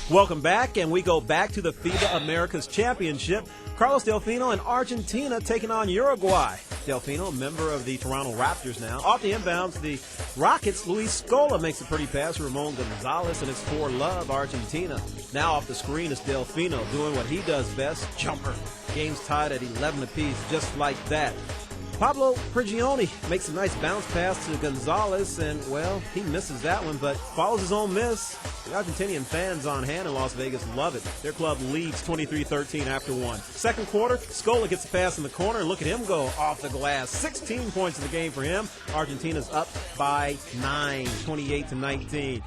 Welcome back, and we go back to the FIBA Americas Championship. Carlos Delfino and Argentina taking on Uruguay. Delfino, member of the Toronto Raptors now. Off the inbounds, the Rockets' Luis Scola makes a pretty pass to Ramon Gonzalez, and it's for love, Argentina. Now off the screen is Delfino doing what he does best, jumper. Game's tied at 11 apiece, just like that. Pablo Prigioni makes a nice bounce pass to Gonzalez, and, well, he misses that one, but follows his own miss. The Argentinian fans on hand in Las Vegas love it. Their club leads 23-13 after one. Second quarter, Scola gets a pass in the corner, and look at him go off the glass. 16 points in the game for him. Argentina's up by 9, 28-19.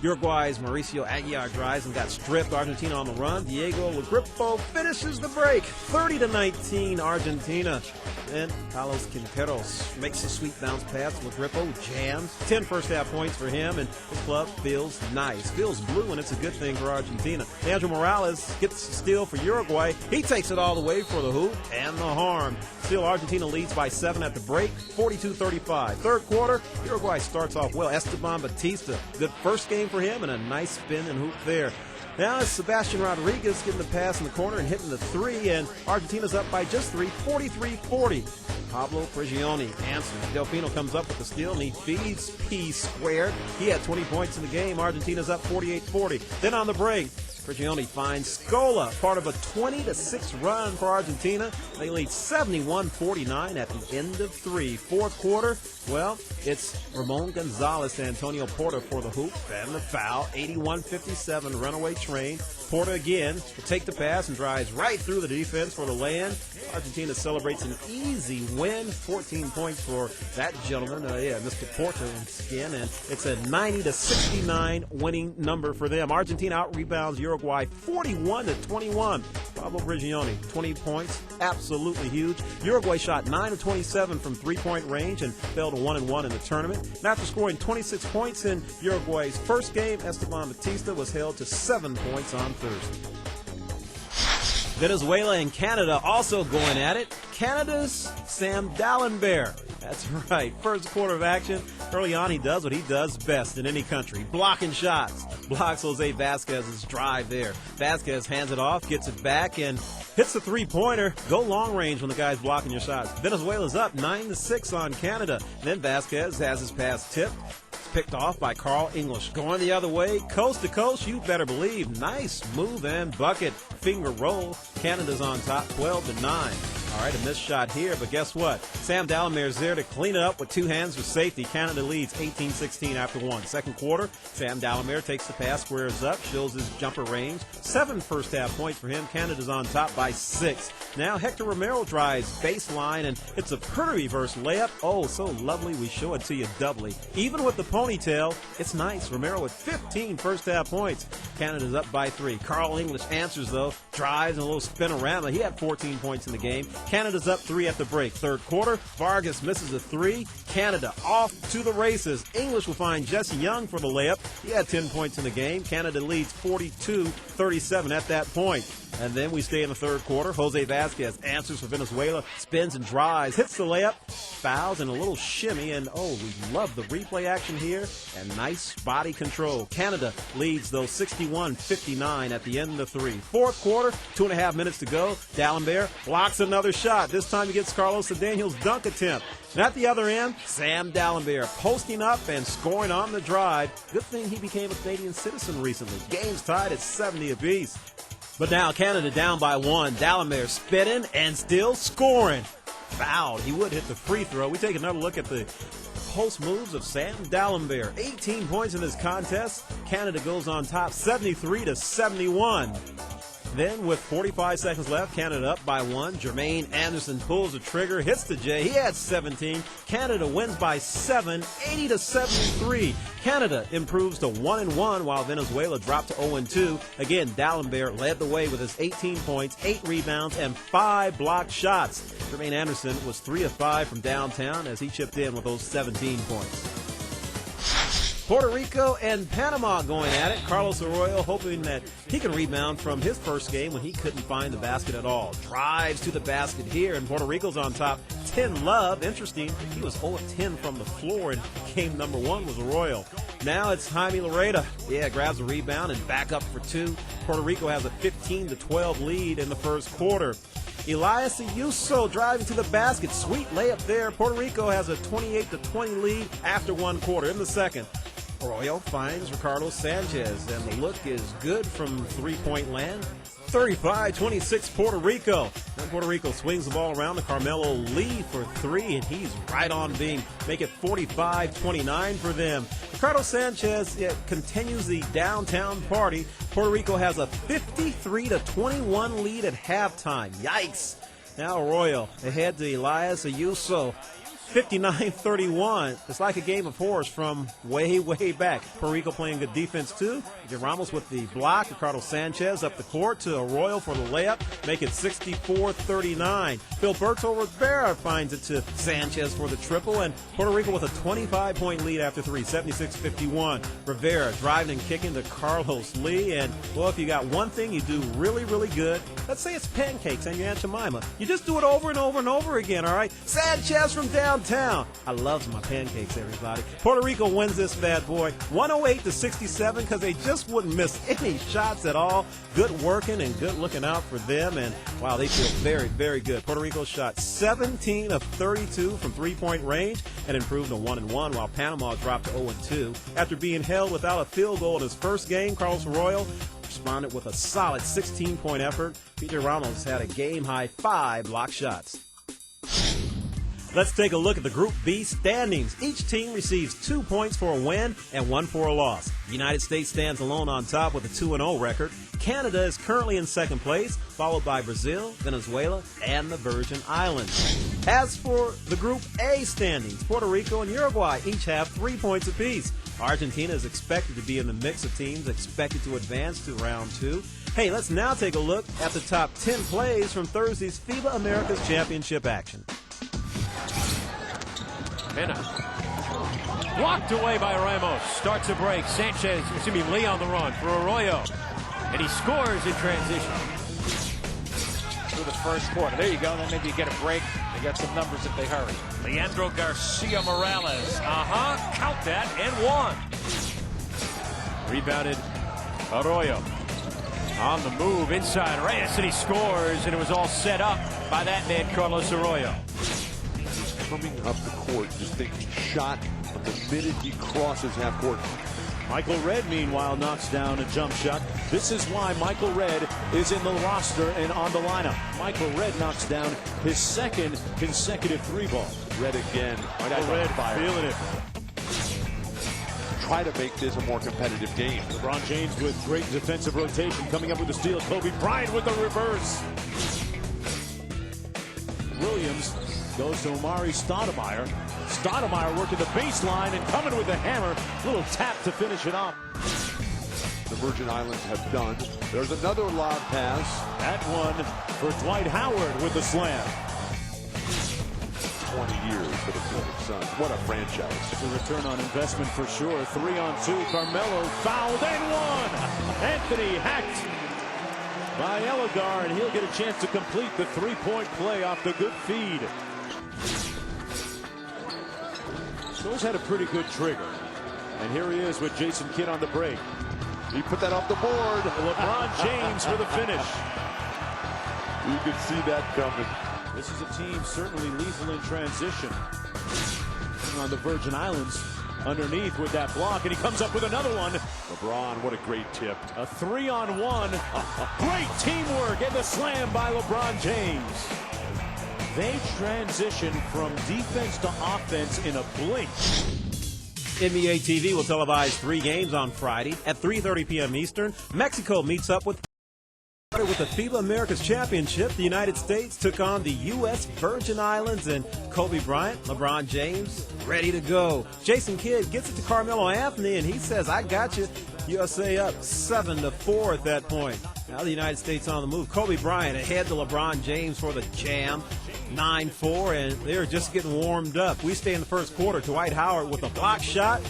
Uruguay's Mauricio Aguiar drives and got stripped. Argentina on the run. Diego Lagrippo finishes the break. 30-19 Argentina. Then Carlos Quinteros makes a sweet bounce pass. Lagrippo jams. 10 first half points for him, and his club feels nice. Feels blue, and it's a good thing for Argentina. Leandro Morales gets the steal for Uruguay. He takes it all the way for the hoop and the harm. Still, Argentina leads by 7 at the break, 42-35. Third quarter, Uruguay starts off well. Esteban Batista, good first game for him, and a nice spin and hoop there. Now it's Sebastian Rodriguez getting the pass in the corner and hitting the three, and Argentina's up by just 3, 43-40. Pablo Prigioni answers. Delfino comes up with the steal, and he feeds P squared. He had 20 points in the game. Argentina's up 48-40. Then on the break, Prigioni finds Scola, part of a 20-6 run for Argentina. They lead 71-49 at the end of 3. Fourth quarter, well, it's Ramon Gonzalez and Antonio Porta for the hoop and the foul. 81-57, runaway train. Porta again will take the pass and drives right through the defense for the lay-in. Argentina celebrates an easy win. 14 points for that gentleman. Mr. Porta again, and it's a 90-69 winning number for them. Argentina out-rebounds Uruguay 41-21. Pablo Prigioni, 20 points, absolutely huge. Uruguay shot 9-27 from three-point range and fell to 1-1 in the tournament. And after scoring 26 points in Uruguay's first game, Esteban Batista was held to 7 points on Thursday. Venezuela and Canada also going at it. Canada's Sam Dallenberg. That's right. First quarter of action. Early on, he does what he does best in any country, blocking shots. Blocks Jose Vasquez's drive there. Vasquez hands it off, gets it back, and hits the three-pointer. Go long range when the guy's blocking your shots. Venezuela's up 9-6 on Canada. Then Vasquez has his pass tipped. Picked off by Carl English. Going the other way, coast to coast, you better believe. Nice move and bucket. Finger roll. Canada's on top 12-9. All right, a missed shot here, but guess what? Sam Dallenberg's there to clean it up with two hands for safety. Canada leads 18-16 after one. Second quarter, Sam Dallenberg takes the pass, squares up, shows his jumper range. 7 first half points for him. Canada's on top by 6. Now Hector Romero drives baseline, and it's a pretty reverse layup. Oh, so lovely. We show it to you doubly. Even with the ponytail, it's nice. Romero with 15 first half points. Canada's up by 3. Carl English answers, though. Drives and a little spinorama. He had 14 points in the game. Canada's up 3 at the break. Third quarter, Vargas misses a 3. Canada off to the races. English will find Jesse Young for the layup. He had 10 points in the game. Canada leads 42-37 at that point. And then we stay in the third quarter. Jose Vasquez answers for Venezuela, spins and drives, hits the layup, fouls, and a little shimmy. And, oh, we love the replay action here and nice body control. Canada leads, though, 61-59 at the end of 3. Fourth quarter, 2.5 minutes to go. Dallenberg blocks another shot. This time he gets Carlos Daniel's dunk attempt. And at the other end, Sam Dallenberg posting up and scoring on the drive. Good thing he became a Canadian citizen recently. Game's tied at 70 apiece. But now Canada down by 1. Dallenberg spinning and still scoring. Fouled. He would hit the free throw. We take another look at the post moves of Sam Dallenberg. 18 points in this contest. Canada goes on top 73-71. Then with 45 seconds left, Canada up by 1. Jermaine Anderson pulls the trigger, hits the J. He had 17. Canada wins by 7, 80-73. Canada improves to 1-1 while Venezuela dropped to 0-2. Again, Dallenberg led the way with his 18 points, 8 rebounds, and 5 blocked shots. Jermaine Anderson was 3 of 5 from downtown as he chipped in with those 17 points. Puerto Rico and Panama going at it. Carlos Arroyo hoping that he can rebound from his first game when he couldn't find the basket at all. Drives to the basket here, and Puerto Rico's on top Ken Love. Interesting, he was 0 of 10 from the floor, and game number 1 was Arroyo. Now it's Jaime Lareta. Yeah, grabs a rebound and back up for 2. Puerto Rico has a 15-12 lead in the first quarter. Elias Ayuso driving to the basket. Sweet layup there. Puerto Rico has a 28-20 lead after 1 quarter. In the second, Arroyo finds Ricardo Sanchez, and the look is good from three-point land. 35-26 Puerto Rico. Then Puerto Rico swings the ball around to Carmelo Lee for 3, and he's right on beam. Make it 45-29 for them. Ricardo Sanchez continues the downtown party. Puerto Rico has a 53-21 lead at halftime. Yikes. Now Arroyo ahead to Elias Ayuso. 59-31. It's like a game of horse from way, way back. Puerto Rico playing good defense, too. Ramos with the block. Ricardo Sanchez up the court to Arroyo for the layup. Make it 64-39. Filberto Rivera finds it to Sanchez for the triple. And Puerto Rico with a 25-point lead after 3, 76-51. Rivera driving and kicking to Carlos Lee. And, well, if you got one thing you do really, really good, let's say it's pancakes and your Aunt Jemima. You just do it over and over and over again, all right? Sanchez from downtown. I love my pancakes, everybody. Puerto Rico wins this bad boy 108-67 because they just wouldn't miss any shots at all. Good working and good looking out for them. And, wow, they feel very, very good. Puerto Rico shot 17 of 32 from three-point range and improved to 1-1, while Panama dropped to 0-2. After being held without a field goal in his first game, Carlos Arroyo responded with a solid 16-point effort. PJ Ramos had a game-high 5 block shots. Let's take a look at the Group B standings. Each team receives 2 points for a win and 1 for a loss. The United States stands alone on top with a 2-0 record. Canada is currently in second place, followed by Brazil, Venezuela, and the Virgin Islands. As for the Group A standings, Puerto Rico and Uruguay each have 3 points apiece. Argentina is expected to be in the mix of teams expected to advance to round 2. Hey, let's now take a look at the top 10 plays from Thursday's FIBA Americas Championship action. Mena. Blocked away by Ramos. Starts a break. Sanchez, Lee on the run for Arroyo. And he scores in transition. Through the first quarter. There you go. Then maybe you get a break. They got some numbers if they hurry. Leandro Garcia Morales. Count that and 1. Rebounded Arroyo. On the move inside Reyes, and he scores, and it was all set up by that man, Carlos Arroyo. Coming up the court, just thinking shot from the minute he crosses half court. Michael Redd, meanwhile, knocks down a jump shot. This is why Michael Redd is in the roster and on the lineup. Michael Redd knocks down his second consecutive 3-ball. Redd again. Michael Redd feeling it. Try to make this a more competitive game. LeBron James with great defensive rotation, coming up with the steal. Kobe Bryant with the reverse. Williams goes to Omari Stoudemire. Stoudemire working the baseline and coming with the hammer. Little tap to finish it off. The Virgin Islands have done. There's another lob pass. That one for Dwight Howard with the slam. 20 years for the Phoenix Suns. What a franchise. It's a return on investment for sure. 3-on-2. Carmelo fouled and 1. Anthony hacked by Elgar, and he'll get a chance to complete the 3-point play off the good feed. Those had a pretty good trigger. And here he is with Jason Kidd on the break. He put that off the board. LeBron James for the finish. You could see that coming. This is a team certainly lethal in transition. On the Virgin Islands underneath with that block, and he comes up with another one. LeBron, what a great tip. A 3-on-1. Great teamwork and the slam by LeBron James. They transition from defense to offense in a blink. NBA TV will televise 3 games on Friday at 3:30 p.m. Eastern. Mexico meets up with the FIBA Americas Championship. The United States took on the U.S. Virgin Islands, and Kobe Bryant, LeBron James, ready to go. Jason Kidd gets it to Carmelo Anthony, and he says, I got you. USA up 7-4 at that point. Now the United States on the move. Kobe Bryant ahead to LeBron James for the jam. 9-4, and they're just getting warmed up. We stay in the first quarter. Dwight Howard with a block shot.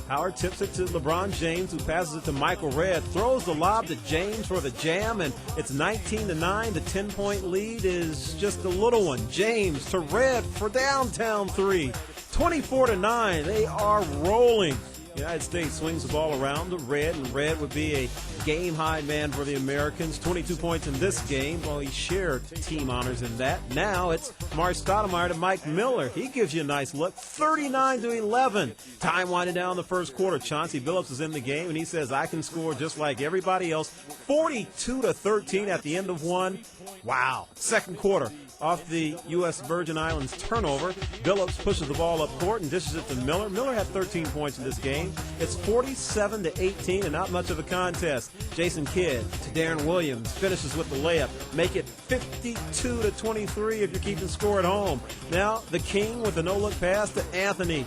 Howard tips it to LeBron James, who passes it to Michael Redd, throws the lob to James for the jam, and it's 19-9. The 10-point lead is just a little one. James to Redd for downtown three. 24-9. They are rolling. The United States swings the ball around to Redd, and Redd would be a game-high man for the Americans. 22 points in this game. Well, he shared team honors in that. Now it's Mark Stoudemire to Mike Miller. He gives you a nice look. 39-11. Time winding down the first quarter. Chauncey Billups is in the game, and he says, I can score just like everybody else. 42-13 at the end of one. Wow. Second quarter. Off the U.S. Virgin Islands turnover, Billups pushes the ball up court and dishes it to Miller. Miller had 13 points in this game. It's 47-18 and not much of a contest. Jason Kidd to Darren Williams finishes with the layup. Make it 52-23 if you're keeping score at home. Now the King with a no-look pass to Anthony.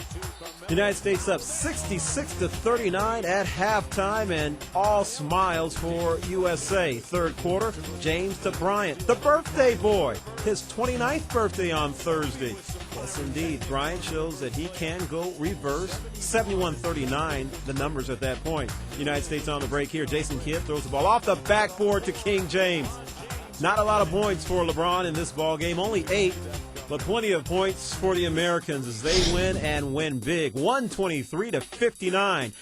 United States up 66-39 at halftime, and all smiles for USA. Third quarter, James to Bryant, the birthday boy. His 29th birthday on Thursday. Yes, indeed. Bryant shows that he can go reverse. 71-39, the numbers at that point. United States on the break here. Jason Kidd throws the ball off the backboard to King James. Not a lot of points for LeBron in this ball game, only 8. But plenty of points for the Americans as they win and win big. 123-59.